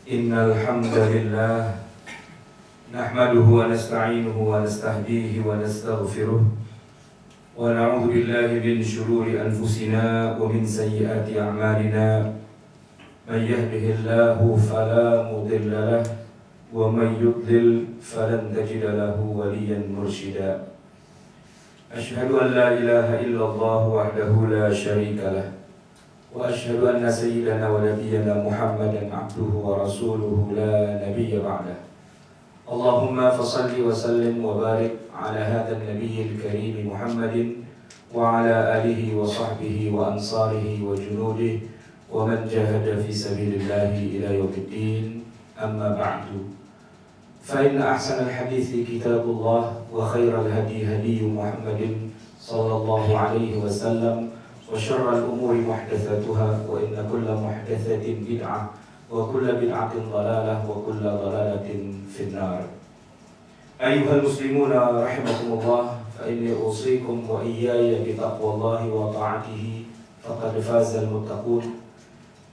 Innal hamdalillah nahmaduhu wa nasta'inuhu wa nastahdihi wa nastaghfiruh wa na'udzu billahi min shururi anfusina wa min sayyiati a'malina may yahdihillahu fala mudilla lahu wa may yudlil falan tajida lahu waliyyan mursyida. Asyhadu an la ilaha illallah wahdahu la syarika lah wa asyhadu anna sayyidana wa nabiyyana Muhammadan abduhu wa rasuluhu la nabiyya ba'dah. Allahumma fasalli wa sallim wa barik ala hadha an-nabiyyil karim Muhammadin wa ala alihi wa sahbihi wa ansarihi wa junudihi wa man jahada fi sabilillahi ila yaumiddin. Amma ba'du. Fa inna ahsanal hadithi kitabullah wa khairal hadi hadi Muhammadin sallallahu alaihi wasallam wa syarrul umuri muhdatsatuha wa inna kulla muhdatsatin bid'ah wa kulla bid'atin dhalalah wa kulla dhalalatin finnar. Ayyuhal muslimuna rahimakumullah, fa inni usikum wa iyaya bi taqwallahi wa ta'atihi faqad fazal muttaqun.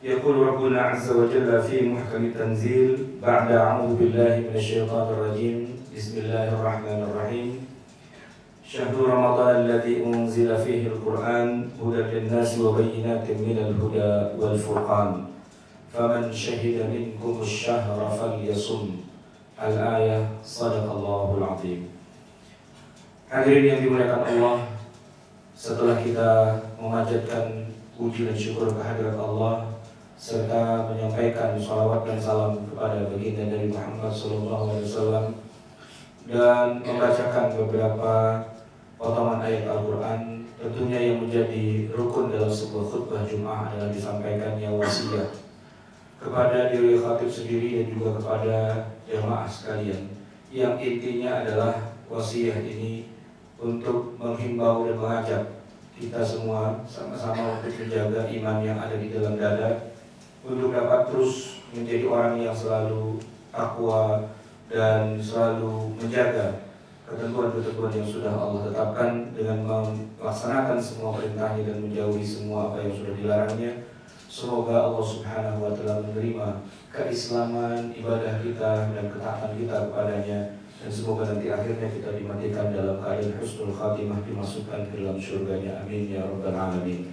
Yaqul Rabbuna azza wa jalla fi muhkami tanzil ba'da a'udzu billahi minasyaitonir rajim. Bismillahirrahmanirrahim. Syahrul Ramadan alladzi unzila fihi al-Qur'an hudan lin-nasi wa bayyinatin minal huda wal furqan. Faman syahida minkum asy-syahra falyasum. Al-ayah. Shadaqallahul azim. Hadirin yang dimuliakan Allah, setelah kita memanjatkan puji dan syukur kehadirat Allah serta menyampaikan salawat dan salam kepada baginda dari Muhammad SAW dan membacakan beberapa potongan ayat Al-Quran, tentunya yang menjadi rukun dalam sebuah khutbah Jum'ah adalah disampaikannya wasiat kepada diri khatib sendiri dan juga kepada jamaah sekalian, yang intinya adalah wasiat ini untuk menghimbau dan mengajak kita semua sama-sama untuk menjaga iman yang ada di dalam dada, untuk dapat terus menjadi orang yang selalu takwa dan selalu menjaga ketentuan-ketentuan yang sudah Allah tetapkan dengan melaksanakan semua perintahnya dan menjauhi semua apa yang sudah dilarangnya. Semoga Allah Subhanahu wa Ta'ala menerima keislaman, ibadah kita dan ketaatan kita kepadanya, dan semoga nanti akhirnya kita dimatikan dalam keadaan husnul khatimah, dimasukkan ke dalam surganya. Amin ya rabbal alamin.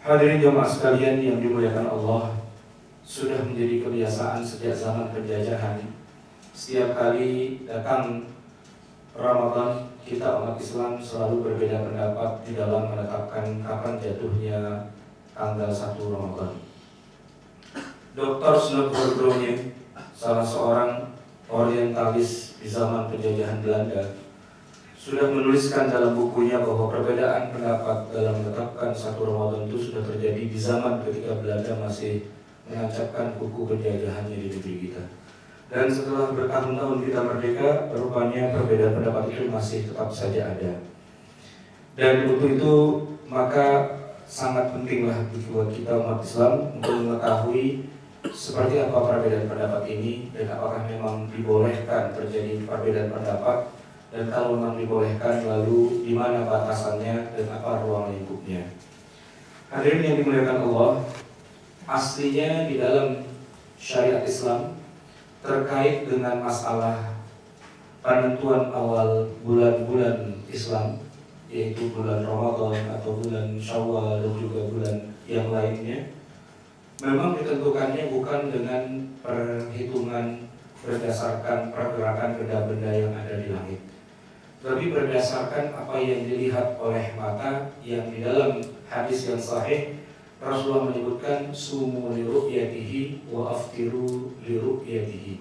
Hadirin jamaah sekalian yang dimuliakan Allah, sudah menjadi kebiasaan sejak zaman penjajahan, setiap kali datang Ramadan, kita umat Islam selalu berbeda pendapat di dalam menetapkan kapan jatuhnya tanggal 1 Ramadan. Dr. Snodgrass, salah seorang orientalis di zaman penjajahan Belanda, sudah menuliskan dalam bukunya bahwa perbedaan pendapat dalam menetapkan 1 Ramadan itu sudah terjadi di zaman ketika Belanda masih menancapkan buku penjajahannya di negeri kita. Dan setelah bertahun-tahun kita merdeka, rupanya perbedaan pendapat itu masih tetap saja ada. Dan untuk itu maka sangat pentinglah buat kita umat Islam untuk mengetahui seperti apa perbedaan pendapat ini, dan apakah memang dibolehkan terjadi perbedaan pendapat, dan kalau memang dibolehkan lalu di mana batasannya dan apa ruang lingkupnya. Hadirin yang dimuliakan Allah, aslinya di dalam syariat Islam terkait dengan masalah penentuan awal bulan-bulan Islam, yaitu bulan Ramadan atau bulan Syawal dan juga bulan yang lainnya, memang ditentukannya bukan dengan perhitungan berdasarkan pergerakan benda-benda yang ada di langit, tapi berdasarkan apa yang dilihat oleh mata, yang di dalam hadis yang sahih Rasulullah menyebutkan sumu li ru'yatihi wa aftiru li ru'yatihi.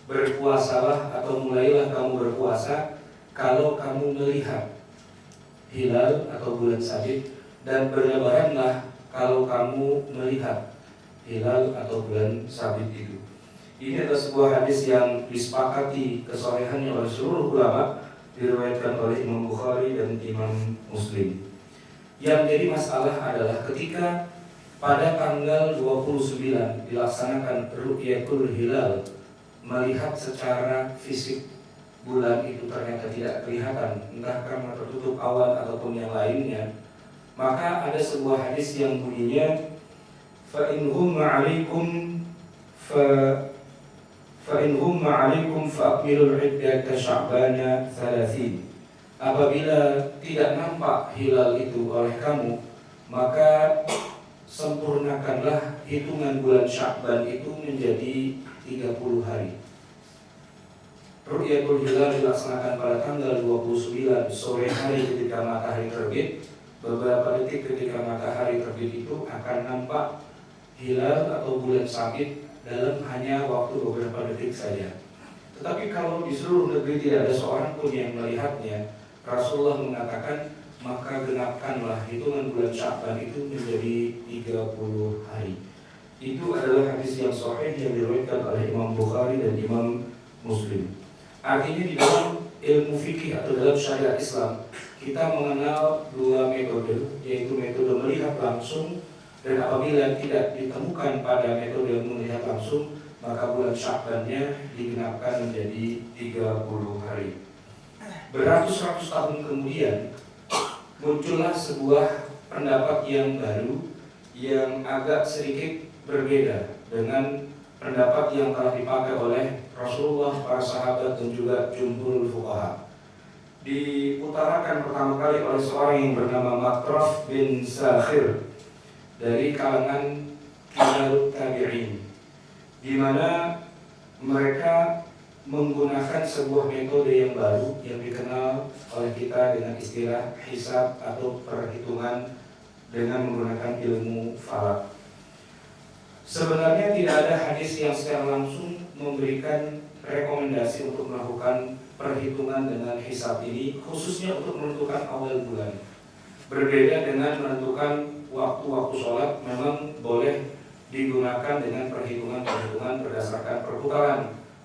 Berpuasalah atau mulailah kamu berpuasa kalau kamu melihat hilal atau bulan sabit, dan berlebaranlah kalau kamu melihat hilal atau bulan sabit itu. Ini adalah sebuah hadis yang disepakati kesohihannya oleh seluruh ulama, diriwayatkan oleh Imam Bukhari dan Imam Muslim. Yang jadi masalah adalah ketika pada tanggal 29 dilaksanakan ru'yatul hilal, melihat secara fisik bulan itu ternyata tidak kelihatan, entah karena tertutup awan ataupun yang lainnya, maka ada sebuah hadis yang bunyinya fa in humma 'alaikum fa in humma 'alaikum fa akmilul 'iddata sya'bana 30. Apabila tidak nampak hilal itu oleh kamu, maka sempurnakanlah hitungan bulan Sya'ban itu menjadi 30 hari. Ru'yatul hilal dilaksanakan pada tanggal 29 sore hari ketika matahari terbit. Beberapa detik ketika matahari terbit itu akan nampak hilal atau bulan sabit dalam hanya waktu beberapa detik saja. Tetapi kalau di seluruh negeri tidak ada seorang pun yang melihatnya, Rasulullah mengatakan, maka genapkanlah hitungan bulan Sya'ban itu menjadi 30 hari. Itu adalah hadis yang sahih yang diriwayatkan oleh Imam Bukhari dan Imam Muslim. Artinya di dalam ilmu fikih atau dalam syariat Islam, kita mengenal dua metode, yaitu metode melihat langsung, dan apabila tidak ditemukan pada metode melihat langsung, maka bulan Sya'bannya digenapkan menjadi 30 hari. Beratus-ratus tahun kemudian muncullah sebuah pendapat yang baru yang agak sedikit berbeda dengan pendapat yang telah dipakai oleh Rasulullah, para sahabat, dan juga jumhurul fuqaha. Diutarakan pertama kali oleh seorang yang bernama Matraf bin Sakhir dari kalangan kibarut tabi'in, di mana mereka menggunakan sebuah metode yang baru yang dikenal oleh kita dengan istilah hisab atau perhitungan dengan menggunakan ilmu falak. Sebenarnya tidak ada hadis yang secara langsung memberikan rekomendasi untuk melakukan perhitungan dengan hisab ini, khususnya untuk menentukan awal bulan. Berbeda dengan menentukan waktu-waktu sholat, memang boleh digunakan dengan perhitungan-perhitungan berdasarkan perputaran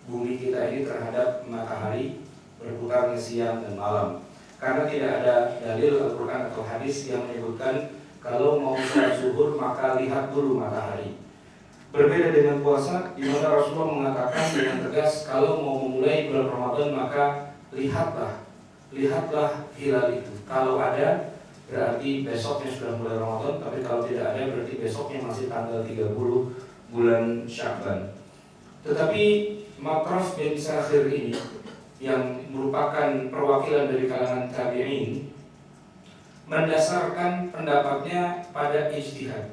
bumi kita ini terhadap matahari, berputarnya siang dan malam. Karena tidak ada dalil Al-Quran atau hadis yang menyebutkan kalau mau sholat zuhur maka lihat dulu matahari. Berbeda dengan puasa, di mana Rasulullah mengatakan dengan tegas kalau mau memulai bulan Ramadan maka lihatlah hilal itu. Kalau ada berarti besoknya sudah mulai Ramadan, tapi kalau tidak ada berarti besoknya masih tanggal 30 bulan Sya'ban. Tetapi Matraf bin Sakhir ini yang merupakan perwakilan dari kalangan tabi'in mendasarkan pendapatnya pada ijtihad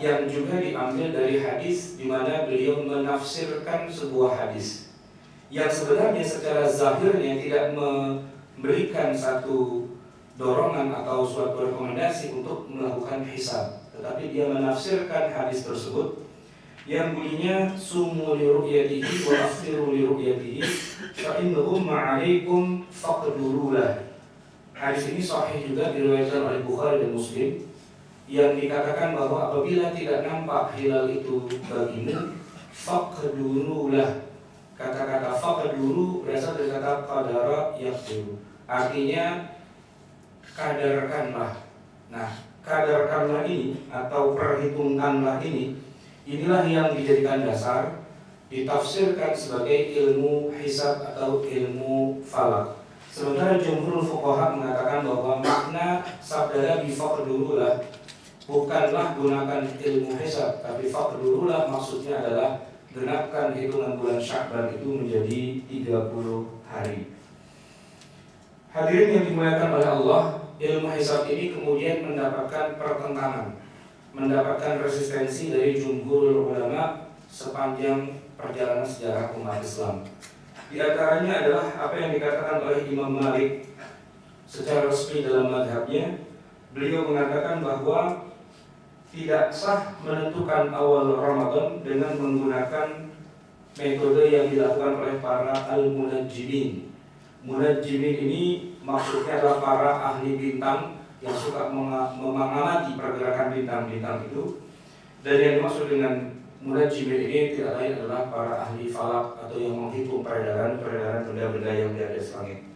yang juga diambil dari hadis, di mana beliau menafsirkan sebuah hadis yang sebenarnya secara zahirnya tidak memberikan satu dorongan atau suatu rekomendasi untuk melakukan hisab, tetapi dia menafsirkan hadis tersebut yang bunyinya sumu li ru'yatihi wa aftiru li ru'yatihi fa innahum ma'alaikum faqdurulah. Hadis ini sahih juga diriwayatkan oleh Bukhari dan Muslim, yang dikatakan bahwa apabila tidak nampak hilal itu bagimu, faqdurulah. Kata-kata faqduru berasal dari kata qadara yaqdiru, artinya kadarkanlah. Nah, kadarkanlah ini atau perhitungkanlah ini, inilah yang dijadikan dasar ditafsirkan sebagai ilmu hisab atau ilmu falak. Sementara jumhur fuqaha mengatakan bahwa makna sabda Nabi faqdurulah bukanlah gunakan ilmu hisab, tapi faqdurulah maksudnya adalah genapkan hitungan bulan Sya'ban itu menjadi 30 hari. Hadirin yang dimuliakan oleh Allah, ilmu hisab ini kemudian mendapatkan pertentangan, mendapatkan resistensi dari jumhur ulama sepanjang perjalanan sejarah umat Islam. Di antaranya adalah apa yang dikatakan oleh Imam Malik secara resmi dalam madhabnya. Beliau mengatakan bahwa tidak sah menentukan awal Ramadan dengan menggunakan metode yang dilakukan oleh para al-munajjimin. Munajjimin ini maksudnya adalah para ahli bintang yang suka mengamati pergerakan bintang-bintang itu. Dan yang dimaksud dengan munajjimin ini tidak lain adalah para ahli falak atau yang menghitung peredaran benda-benda yang di atas langit.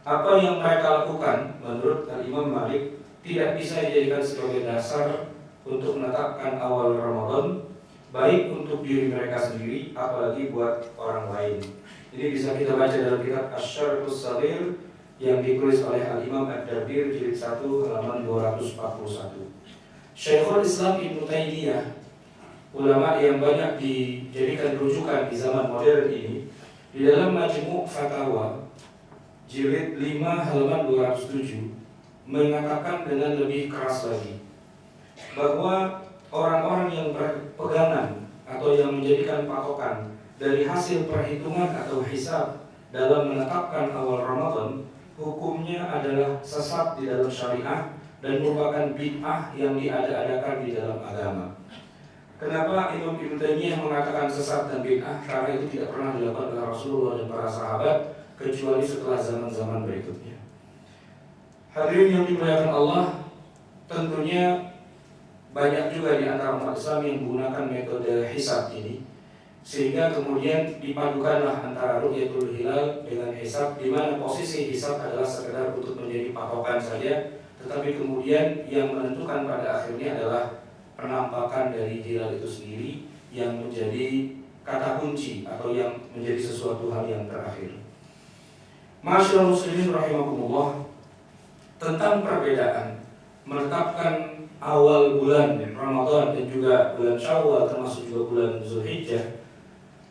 Apa yang mereka lakukan menurut Imam Malik tidak bisa dijadikan sebagai dasar untuk menetapkan awal Ramadan, baik untuk diri mereka sendiri apalagi buat orang lain. Ini bisa kita baca dalam kitab Asy-Syarhus Shaghir yang ditulis oleh Al-Imam Ad-Dabir jilid 1 halaman 241. Syekhul Islam Ibnu Taimiyah, ulama yang banyak dijadikan rujukan di zaman modern ini, di dalam Majmu' Fatawa jilid 5 halaman 207 mengatakan dengan lebih keras lagi bahwa orang-orang yang berpegangan atau yang menjadikan patokan dari hasil perhitungan atau hisab dalam menetapkan awal Ramadan, hukumnya adalah sesat di dalam syariah dan merupakan bid'ah yang diada-adakan di dalam agama. Kenapa Imam Ibnu Taimiyah mengatakan sesat dan bid'ah? Karena itu tidak pernah dilakukan oleh Rasulullah dan para sahabat kecuali setelah zaman-zaman berikutnya. Hadirin yang dimuliakan Allah, tentunya banyak juga di antara umat Islam yang menggunakan metode hisab ini, sehingga kemudian dipadukanlah antara ru'yatul hilal dengan hisab, di mana posisi hisab adalah sekedar untuk menjadi patokan saja, tetapi kemudian yang menentukan pada akhirnya adalah penampakan dari hilal itu sendiri yang menjadi kata kunci atau yang menjadi sesuatu hal yang terakhir. Ma'asyiral muslimin rahimakumullah, tentang perbedaan menetapkan awal bulan Ramadan dan juga bulan Syawal termasuk juga bulan Zulhijjah,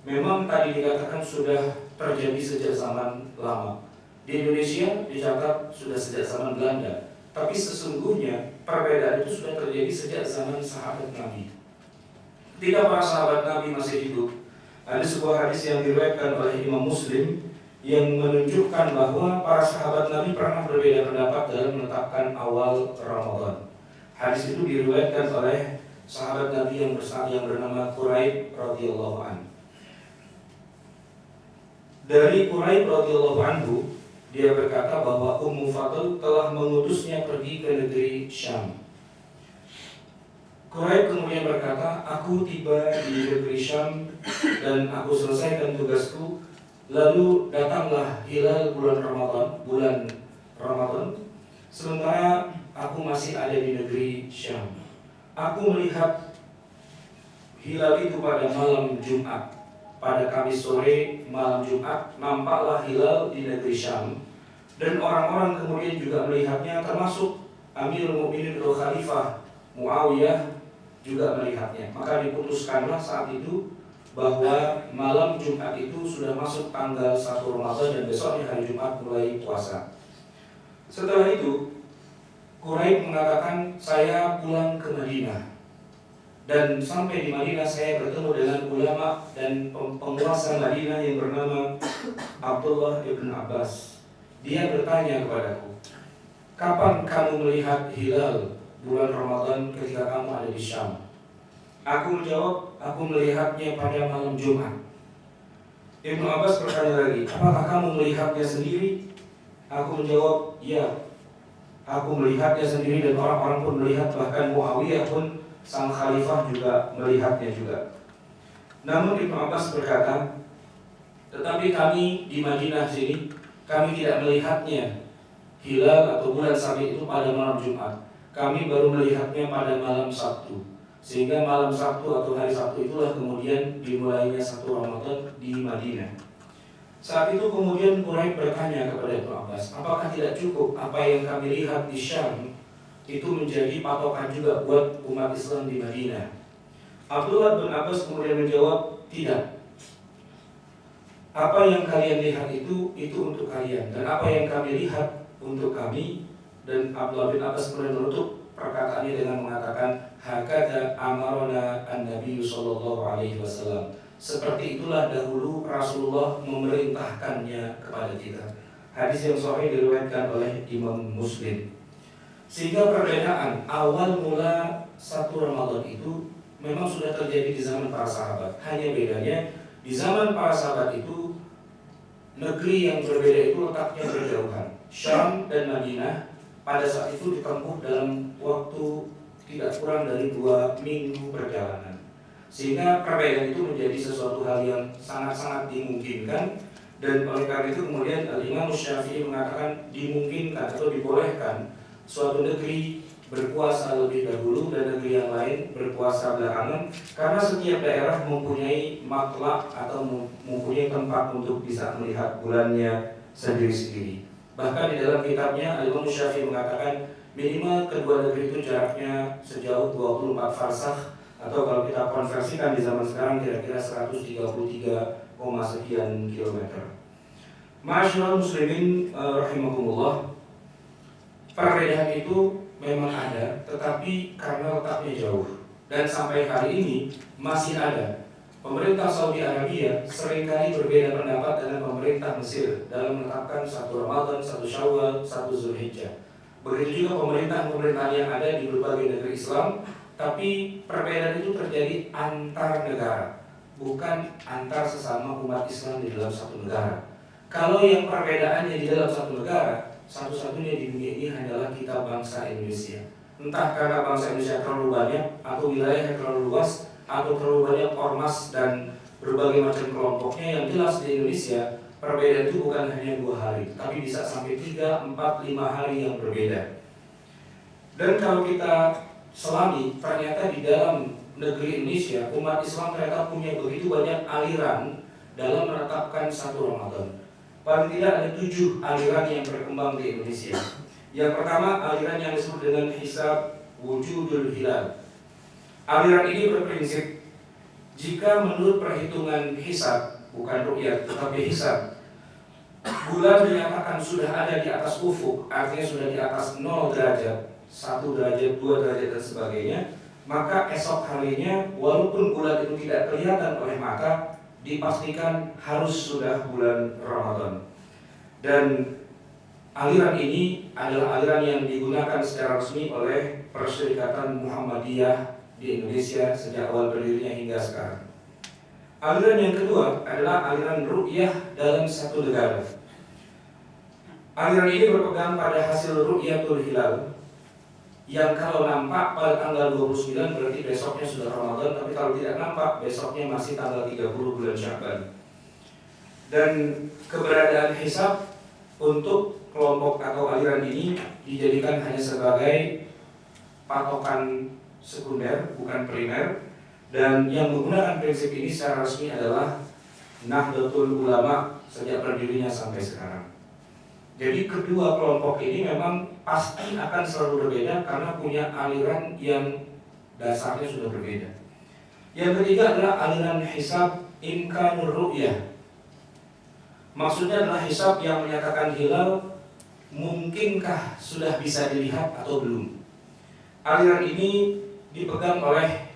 memang tadi dikatakan sudah terjadi sejak zaman lama. Di Indonesia dicatat sudah sejak zaman Belanda, tapi sesungguhnya perbedaan itu sudah terjadi sejak zaman sahabat Nabi. Ketika para sahabat Nabi masih hidup, ada sebuah hadis yang diriwayatkan oleh Imam Muslim yang menunjukkan bahwa para sahabat Nabi pernah berbeda pendapat dalam menetapkan awal Ramadan. Hadis itu diriwayatkan oleh sahabat Nabi yang bernama Quraib radhiyallahu anhu. Dari Quraib radhiyallahu anhu, dia berkata bahwa Ummu Fadl telah mengutusnya pergi ke negeri Syam. Quraib kemudian berkata, aku tiba di negeri Syam dan aku selesaikan tugasku. Lalu datanglah hilal bulan Ramadan, sementara aku masih ada di negeri Syam. Aku melihat hilal itu pada malam Jumat. Pada Kamis sore malam Jumat nampaklah hilal di negeri Syam, dan orang-orang kemudian juga melihatnya, termasuk Amirul Mukminin atau Khalifah Muawiyah juga melihatnya. Maka diputuskanlah saat itu bahwa malam Jumat itu sudah masuk tanggal 1 Ramadan dan besoknya hari Jumat mulai puasa. Setelah itu Quraib mengatakan, saya pulang ke Madinah, dan sampai di Madinah saya bertemu dengan ulama dan penguasa Madinah yang bernama Abdullah ibn Abbas. Dia bertanya kepadaku, kapan kamu melihat hilal bulan Ramadan ketika kamu ada di Syam? Aku menjawab, aku melihatnya pada malam Jumat. Ibnu Abbas bertanya lagi, apakah kamu melihatnya sendiri? Aku menjawab, ya, aku melihatnya sendiri dan orang-orang pun melihat, bahkan Muawiyah pun sang khalifah juga melihatnya juga. Namun Ibnu Abbas berkata, tetapi kami di Madinah sini, kami tidak melihatnya hilal atau bulan sabit itu pada malam Jumat. Kami baru melihatnya pada malam Sabtu. Sehingga malam Sabtu atau hari Sabtu itulah kemudian dimulainya 1 Ramadan di Madinah. Saat itu kemudian Quraib bertanya kepada Ibnu Abbas, apakah tidak cukup apa yang kami lihat di Syam itu menjadi patokan juga buat umat Islam di Madinah? Abdullah bin Abbas kemudian menjawab, tidak. Apa yang kalian lihat itu untuk kalian, dan apa yang kami lihat untuk kami. Dan Abdullah bin Abbas kemudian menutup perkataannya dengan mengatakan, hakadha amarona an-nabiy sallallahu alaihi wasallam. Seperti itulah dahulu Rasulullah memerintahkannya kepada kita. Hadis yang sahih diriwayatkan oleh Imam Muslim. Sehingga perbedaan awal mula 1 Ramadan itu memang sudah terjadi di zaman para sahabat. Hanya bedanya di zaman para sahabat itu negeri yang berbeda itu letaknya berjauhan. Syam dan Madinah pada saat itu ditempuh dalam waktu tidak kurang dari 2 minggu perjalanan. Sehingga perbedaan itu menjadi sesuatu hal yang sangat-sangat dimungkinkan. Dan oleh karena itu kemudian Imam Syafi'i mengatakan dimungkinkan atau dibolehkan suatu negeri berpuasa lebih dahulu dan negeri yang lain berpuasa belakangan, karena setiap daerah mempunyai matlak atau mempunyai tempat untuk bisa melihat bulannya sendiri-sendiri. Bahkan di dalam kitabnya Imam Syafi'i mengatakan minimal kedua negeri itu jaraknya sejauh 24 farsakh atau kalau kita konversikan di zaman sekarang kira-kira 133, sekian kilometer. Masyaallah muslimin rahimakumullah, perbedaan itu memang ada, tetapi karena letaknya jauh dan sampai hari ini masih ada. Pemerintah Saudi Arabia seringkali berbeda pendapat dengan pemerintah Mesir dalam menetapkan 1 Ramadan, 1 Syawal, 1 Zulhijjah. Begitu juga pemerintahan-pemerintahan yang ada di berbagai negeri Islam, tapi perbedaan itu terjadi antar negara, bukan antar sesama umat Islam di dalam satu negara. Kalau yang perbedaannya di dalam satu negara, satu-satunya di dunia ini hanyalah kita bangsa Indonesia. Entah karena bangsa Indonesia terlalu banyak, atau wilayahnya terlalu luas, atau terlalu banyak ormas dan berbagai macam kelompoknya. Yang jelas di Indonesia, perbedaan itu bukan hanya 2 hari, tapi bisa sampai 3, 4, 5 hari yang berbeda. Dan kalau kita selami, ternyata di dalam negeri Indonesia, umat Islam ternyata punya begitu banyak aliran dalam menetapkan 1 Ramadan. Paling tidak ada 7 aliran yang berkembang di Indonesia. Yang pertama, aliran yang disebut dengan Hisab Wujudul Hilal. Aliran ini berprinsip, jika menurut perhitungan hisab, bukan ru'yat, tetapi hisab, bulan dinyatakan sudah ada di atas ufuk, artinya sudah di atas 0 derajat, 1 derajat, 2 derajat dan sebagainya, maka esok harinya walaupun bulan itu tidak kelihatan oleh mata, dipastikan harus sudah bulan Ramadan. Dan aliran ini adalah aliran yang digunakan secara resmi oleh Perserikatan Muhammadiyah di Indonesia sejak awal berdirinya hingga sekarang. Aliran yang kedua adalah aliran ru'yah dalam satu negara. Aliran ini berpegang pada hasil ru'yatul hilal, yang kalau nampak pada tanggal 29 berarti besoknya sudah Ramadan, tapi kalau tidak nampak besoknya masih tanggal 30 bulan Sya'ban. Dan keberadaan hisab untuk kelompok atau aliran ini dijadikan hanya sebagai patokan sekunder, bukan primer. Dan yang menggunakan prinsip ini secara resmi adalah Nahdlatul Ulama sejak berdirinya sampai sekarang. Jadi kedua kelompok ini memang pasti akan selalu berbeda karena punya aliran yang dasarnya sudah berbeda. Yang ketiga adalah aliran hisab imkanur ru'yah. Maksudnya adalah hisab yang menyatakan hilal mungkinkah sudah bisa dilihat atau belum. Aliran ini dipegang oleh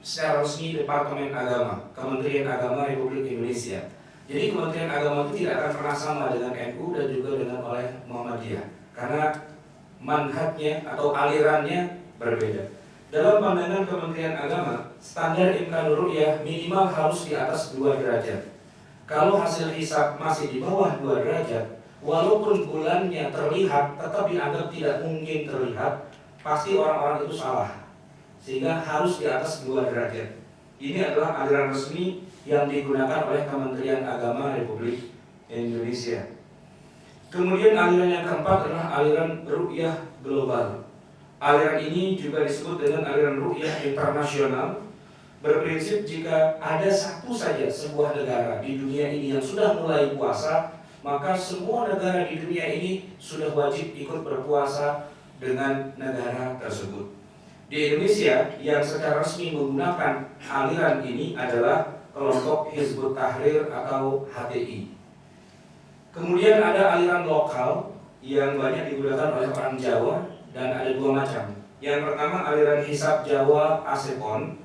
secara resmi Departemen Agama, Kementerian Agama Republik Indonesia. Jadi Kementerian Agama itu tidak akan pernah sama dengan NU dan juga dengan oleh Muhammadiyah, karena manhajnya atau alirannya berbeda. Dalam pandangan Kementerian Agama, standar imkanur ru'yah minimal harus di atas 2 derajat. Kalau hasil hisab masih di bawah 2 derajat, walaupun bulannya terlihat, tetap dianggap tidak mungkin terlihat, pasti orang-orang itu salah. Sehingga harus di atas 2 derajat. Ini adalah aliran resmi yang digunakan oleh Kementerian Agama Republik Indonesia. Kemudian aliran yang keempat adalah aliran ru'yah global. Aliran ini juga disebut dengan aliran ru'yah internasional. Berprinsip jika ada satu saja sebuah negara di dunia ini yang sudah mulai puasa, maka semua negara di dunia ini sudah wajib ikut berpuasa dengan negara tersebut. Di Indonesia yang secara resmi menggunakan aliran ini adalah kelompok Hizbut Tahrir atau HTI. Kemudian ada aliran lokal yang banyak digunakan oleh orang Jawa dan ada 2 macam. Yang pertama aliran Hisab Jawa Asepon.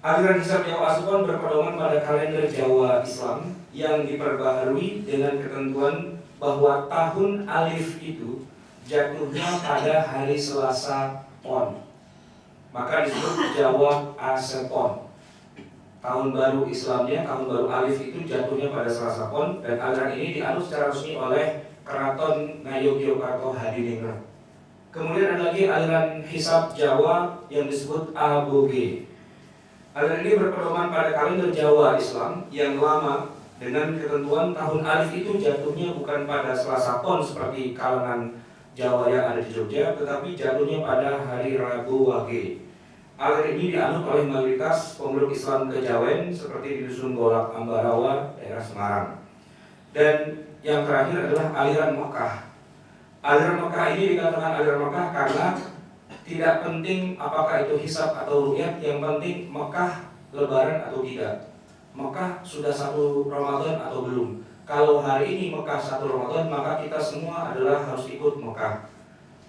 Aliran Hisab Jawa Asepon berpedoman pada kalender Jawa Islam yang diperbaharui dengan ketentuan bahwa tahun alif itu jatuhnya pada hari Selasa Pon, maka disebut Jawa Asepon. Tahun baru Islamnya, tahun baru alif itu jatuhnya pada Selasa Pon, dan aliran ini dianut secara resmi oleh Keraton Ngayogyakarta Hadiningrat. Kemudian ada lagi aliran Hisab Jawa yang disebut Aboge. Aliran ini berpedoman pada kalender Jawa Islam yang lama dengan ketentuan tahun alif itu jatuhnya bukan pada Selasa Pon seperti kalangan Jawa yang ada di Jogja, tetapi jatuhnya pada hari Rabu Wage. Aliran ini dianut oleh mayoritas pemeluk Islam Kejawen seperti di Dusun Golak Ambarawa, daerah Semarang. Dan yang terakhir adalah aliran Mekah. Aliran Mekah ini dikatakan aliran Mekah karena Tidak penting apakah itu hisab atau ru'yat, yang penting Mekah lebaran atau tidak, Mekah sudah 1 Ramadan atau belum. Kalau hari ini Mekah 1 Ramadan, maka kita semua adalah harus ikut Mekah.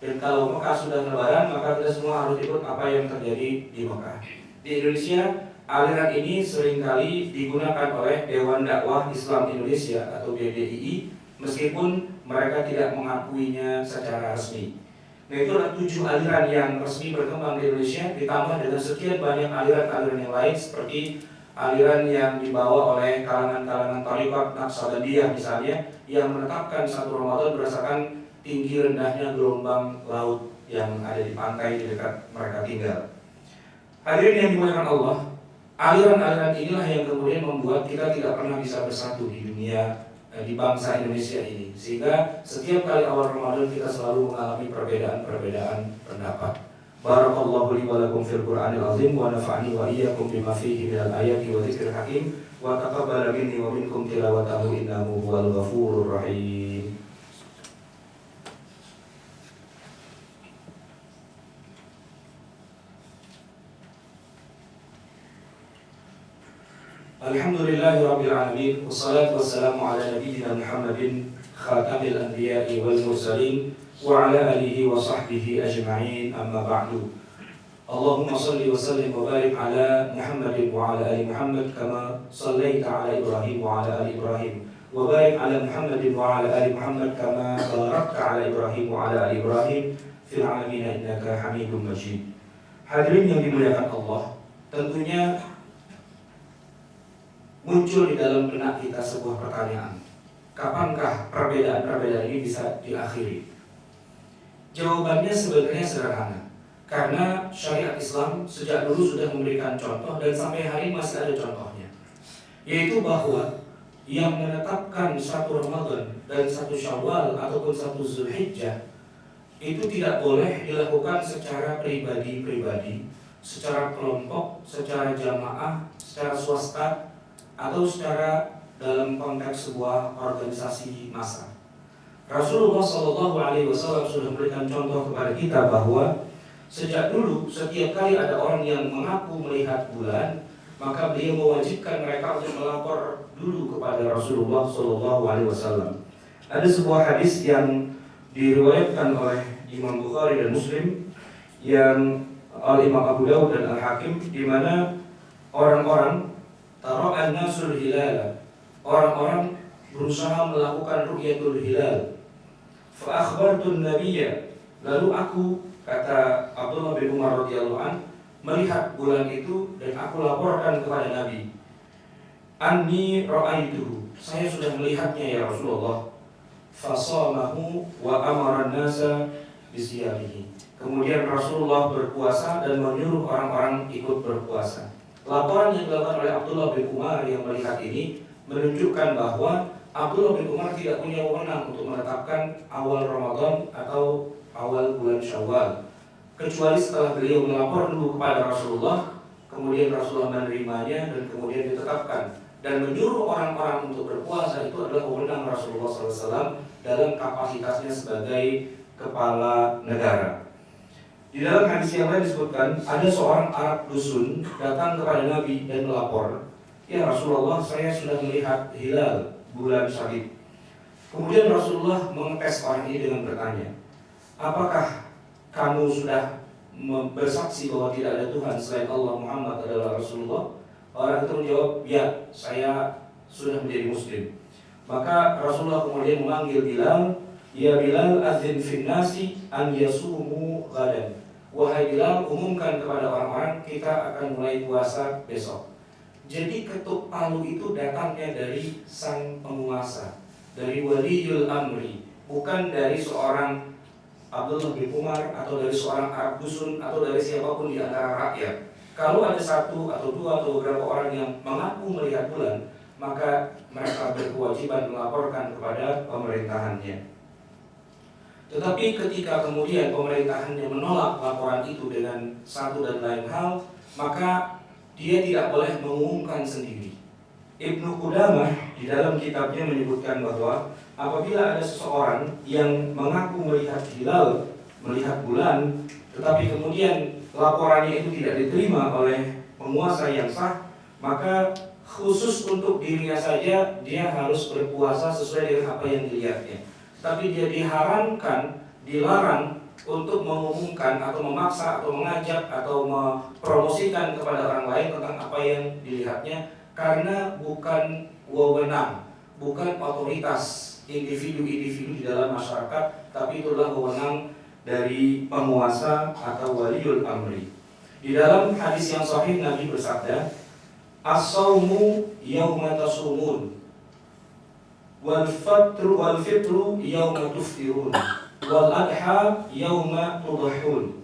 Dan kalau Mekah sudah lebaran, maka kita semua harus ikut apa yang terjadi di Mekah. Di Indonesia, aliran ini seringkali digunakan oleh Dewan Dakwah Islam Indonesia atau DDII, meskipun mereka tidak mengakuinya secara resmi. Nah, itu adalah 7 aliran yang resmi berkembang di Indonesia, ditambah dengan sekian banyak aliran-aliran yang lain, seperti aliran yang dibawa oleh kalangan-kalangan Thariqat Naqsabandiyah misalnya, yang menetapkan 1 Ramadan berdasarkan tinggi rendahnya gelombang laut yang ada di pantai di dekat mereka tinggal. Hadirin yang dimuliakan Allah, aliran-aliran inilah yang kemudian membuat kita tidak pernah bisa bersatu di dunia, di bangsa Indonesia ini, sehingga setiap kali awal Ramadan kita selalu mengalami perbedaan-perbedaan pendapat. Barakallahu li wa lakum fil Qur'anil azim wa nafa'ani wa iyyakum bima fihi minal ayati wa dzikril hakim wa taqabbal minni wa minkum tilawatahu innahu huwal ghafurur rahim. Alhamdulillahi rabbil alamin, wassalatu wassalamu ala nabiyyina Muhammadin khatamil anbiya'i wal mursalin wa ala alihi wa sahbihi ajma'in, amma ba'du. Allahumma salli wa sallim wa barik ala Muhammadin wa ala ali Muhammad kama sallaita ala Ibrahim wa ala ali Ibrahim wa barik ala Muhammadin wa ala ali Muhammad kama barakta ala Ibrahim wa ala ali Ibrahim fil alamin innaka Hamidum Majid. Hadirin yang dimuliakan Allah, tentunya muncul di dalam benak kita sebuah pertanyaan, kapankah perbedaan-perbedaan ini bisa diakhiri? Jawabannya sebenarnya sederhana, karena syariat Islam sejak dulu sudah memberikan contoh dan sampai hari ini masih ada contohnya, yaitu bahwa yang menetapkan 1 Ramadan dan 1 Syawal ataupun 1 Zulhijjah itu tidak boleh dilakukan secara pribadi-pribadi, secara kelompok, secara jamaah, secara swasta, atau secara dalam konteks sebuah organisasi massa. Rasulullah SAW sudah memberikan contoh kepada kita bahwa sejak dulu setiap kali ada orang yang mengaku melihat bulan, maka beliau mewajibkan mereka untuk melapor dulu kepada Rasulullah SAW. Ada sebuah hadis yang diriwayatkan oleh Imam Bukhari dan Muslim, yang Al-Imam Abu Dawud dan Al-Hakim, di mana orang-orang tara'an nasul hilala, orang-orang berusaha melakukan ru'yatul hilal. Fa akhbartu nabiyya, lalu aku, kata Abdullah bin Umar radhiyallahu an, melihat bulan itu dan aku laporkan kepada Nabi, anni ra'aituhu, saya sudah melihatnya ya Rasulullah. Fasamahu wa amara an-nasa bisiyamihi, kemudian Rasulullah berpuasa dan menyuruh orang-orang ikut berpuasa. Laporan yang dilakukan oleh Abdullah bin Umar yang melihat ini menunjukkan bahwa Abdullah bin Umar tidak punya wewenang untuk menetapkan awal Ramadan atau awal bulan Syawal, kecuali setelah beliau melapor dulu kepada Rasulullah, kemudian Rasulullah menerimanya dan kemudian ditetapkan. Dan menyuruh orang-orang untuk berpuasa itu adalah wewenang Rasulullah SAW dalam kapasitasnya sebagai kepala negara. Di dalam hadis yang lain disebutkan, ada seorang Arab dusun datang kepada Nabi dan melapor, ya Rasulullah, saya sudah melihat hilal bulan Syawal. Kemudian Rasulullah mengetes orang ini dengan bertanya, apakah kamu sudah bersaksi bahwa tidak ada Tuhan selain Allah, Muhammad adalah Rasulullah? Orang itu menjawab, ya, saya sudah menjadi Muslim. Maka Rasulullah kemudian memanggil Bilal, ya Bilal, adzin fin nasi an yasumu ghadan. Wahai Bilal, umumkan kepada orang-orang kita akan mulai puasa besok. Jadi ketuk palu itu datangnya dari sang penguasa, dari waliyul amri, bukan dari seorang Abdullah bin Umar atau dari seorang Arab dusun atau dari siapapun di antara rakyat. Kalau ada 1 atau 2 atau beberapa orang yang mengaku melihat bulan, maka mereka berkewajiban melaporkan kepada pemerintahannya. Tetapi ketika kemudian pemerintahannya menolak laporan itu dengan satu dan lain hal, maka dia tidak boleh mengumumkan sendiri. Ibnu Qudamah di dalam kitabnya menyebutkan bahwa apabila ada seseorang yang mengaku melihat hilal, melihat bulan, tetapi kemudian laporannya itu tidak diterima oleh penguasa yang sah, maka khusus untuk dirinya saja dia harus berpuasa sesuai dengan apa yang dilihatnya. Tapi dia dilarang untuk mengumumkan atau memaksa atau mengajak atau mempromosikan kepada orang lain tentang apa yang dilihatnya, karena bukan wewenang, bukan otoritas individu-individu di dalam masyarakat, tapi itulah wewenang dari penguasa atau waliul amri. Di dalam hadis yang sahih Nabi bersabda, as-saumu yauma tasumun wal fitru yauma tuftirun wal adha yauma tudhahun.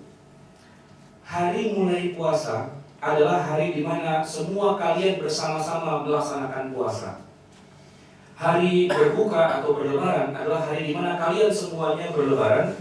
Hari mulai puasa adalah hari di mana semua kalian bersama-sama melaksanakan puasa. Hari berbuka atau berlebaran adalah hari di mana kalian semuanya berlebaran,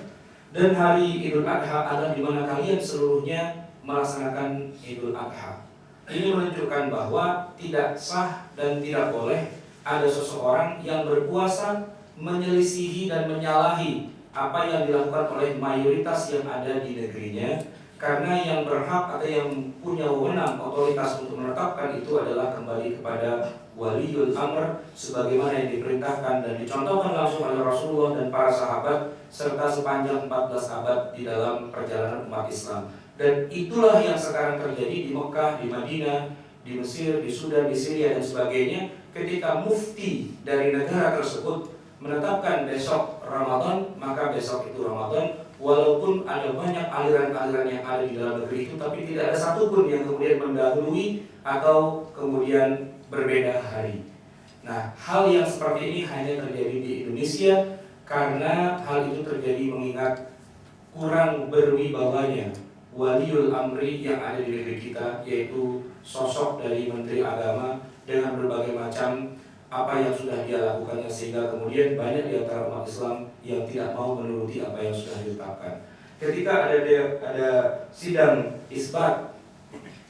dan hari Idul Adha adalah di mana kalian seluruhnya melaksanakan Idul Adha. Ini menunjukkan bahwa tidak sah dan tidak boleh ada seseorang yang berpuasa menyelisihi dan menyalahi apa yang dilakukan oleh mayoritas yang ada di negerinya, karena yang berhak atau yang punya wewenang otoritas untuk menetapkan itu adalah kembali kepada waliul amr, sebagaimana yang diperintahkan dan dicontohkan langsung oleh Rasulullah dan para sahabat serta sepanjang 14 abad di dalam perjalanan umat Islam. Dan itulah yang sekarang terjadi di Mekah, di Madinah, di Mesir, di Sudan, di Syria dan sebagainya. Ketika mufti dari negara tersebut menetapkan besok Ramadan, maka besok itu Ramadan, walaupun ada banyak aliran-aliran yang ada di dalam negeri itu, tapi tidak ada satupun yang kemudian mendahului atau kemudian berbeda hari. Nah, hal yang seperti ini hanya terjadi di Indonesia karena hal itu terjadi mengingat kurang berwibawanya waliul amri yang ada di negeri kita, yaitu sosok dari Menteri Agama dengan berbagai macam apa yang sudah dia lakukannya, sehingga kemudian banyak di antara umat Islam yang tidak mau menuruti apa yang sudah ditetapkan. Ketika ada sidang isbat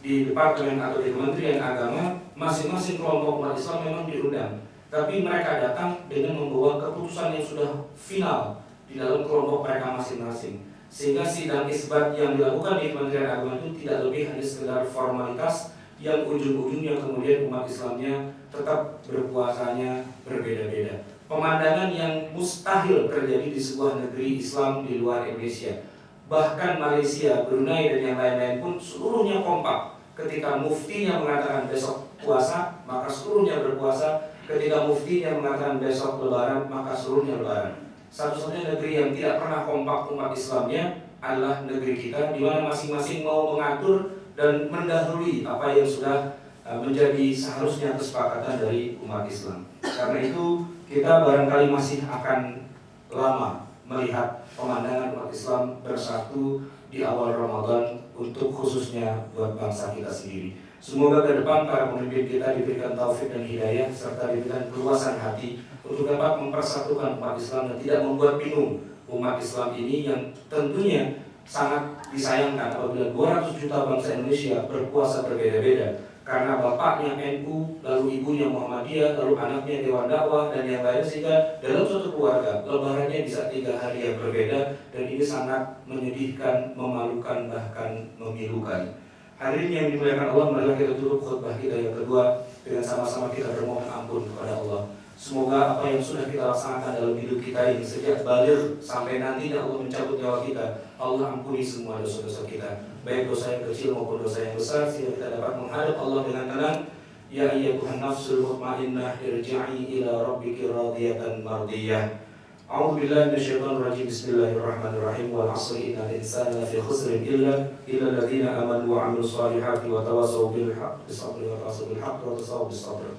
di departemen atau di Kementerian Agama, masing-masing kelompok umat Islam memang diundang, tapi mereka datang dengan membawa keputusan yang sudah final di dalam kelompok mereka masing-masing, sehingga sidang isbat yang dilakukan di Kementerian Agama itu tidak lebih hanya sekedar formalitas yang ujung-ujungnya kemudian umat Islamnya tetap berpuasanya berbeda-beda. Pemandangan yang mustahil terjadi di sebuah negeri Islam di luar Indonesia. Bahkan Malaysia, Brunei dan yang lain-lain pun seluruhnya kompak. Ketika muftinya mengatakan besok puasa, maka seluruhnya berpuasa. Ketika muftinya mengatakan besok lebaran, maka seluruhnya lebaran. Satu-satunya negeri yang tidak pernah kompak umat Islamnya adalah negeri kita, di mana masing-masing mau mengatur dan mendahului apa yang sudah menjadi seharusnya kesepakatan dari umat Islam. Karena itu kita barangkali masih akan lama melihat pemandangan umat Islam bersatu di awal Ramadan, untuk khususnya buat bangsa kita sendiri. Semoga ke depan para pemimpin kita diberikan taufik dan hidayah serta diberikan keluasan hati untuk dapat mempersatukan umat Islam dan tidak membuat bingung umat Islam ini yang tentunya sangat disayangkan apabila 200 juta bangsa Indonesia berpuasa berbeda-beda, karena bapaknya NU, lalu ibunya Muhammadiyah, lalu anaknya Dewan Dakwah dan yang lain, sehingga dalam suatu keluarga lebarannya bisa 3 hari yang berbeda, dan ini sangat menyedihkan, memalukan, bahkan memilukan. Hadirin yang dimuliakan Allah, marilah kita tutup khutbah kita yang kedua dengan sama-sama kita bermohon ampun kepada Allah. Semoga apa yang sudah kita laksanakan dalam hidup kita ini sejak baligh sampai nantinya Allah mencabut nyawa kita, Allah ampuni semua dosa-dosa kita, baik dosa yang kecil maupun dosa yang besar, sehingga kita dapat menghadap Allah dengan tenang. Ya ayyatuhan nafsul mutmainnah irji'i ila rabbiki radiyatan mardiyah. A'udzu billahi minasyaitonir rajim. Bismillahirrahmanirrahim. Wal 'asri innal insana lafi khusrin illa alladziina aamanu wa 'amilus shalihati wa tawassaw bil haqqi wa tawassaw bil haqqi wa tawassaw bis sabr.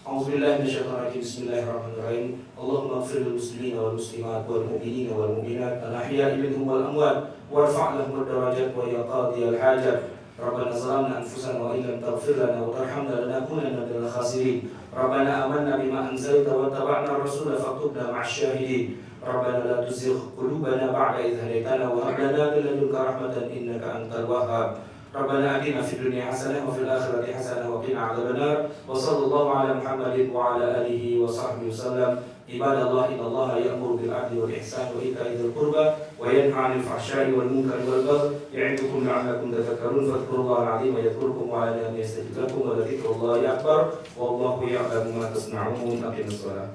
A'udzu billahi minasyaitonir rajim. Bismillahirrahmanirrahim. Allahumma ighfir lil muslimina wal muslimat wal mu'minina wal mu'minat al-ahya'i minhum wal amwat warfa' lahum ad-darajat wa ya qadiyal hajat. Rabbana zalamna anfusana wa illam taghfir lana wa tarhamna lanakunanna minal khasirin. Rabbana amanna bima anzalta wa taba'na ar-rasula faktubna ma'asy syahidin. Rabbana la tuzigh qulubana ba'da idh hadaytana wa hab lana min ladunka rahmatan innaka antal wahhab. Rabbana atina fid dunya hasanah wa fil akhirati hasanah wa qina adzabannar. Wa sallallahu ala Muhammadin wa ala alihi wa sahbihi wasallam. Ibadallah, innallaha ya'muru bil 'adli wal ihsani wa ita'i dzil qurba wa yanha 'anil fahsya'i wal munkari wal baghi ya'idukum la'allakum tadhakkarun fadhkurullaha 'azima yadhkurkum wa 'ala niyyati yastajib lakum wa la dzikrullahi akbar wallahu ya'lamu ma tasna'un. Aqimus shalah.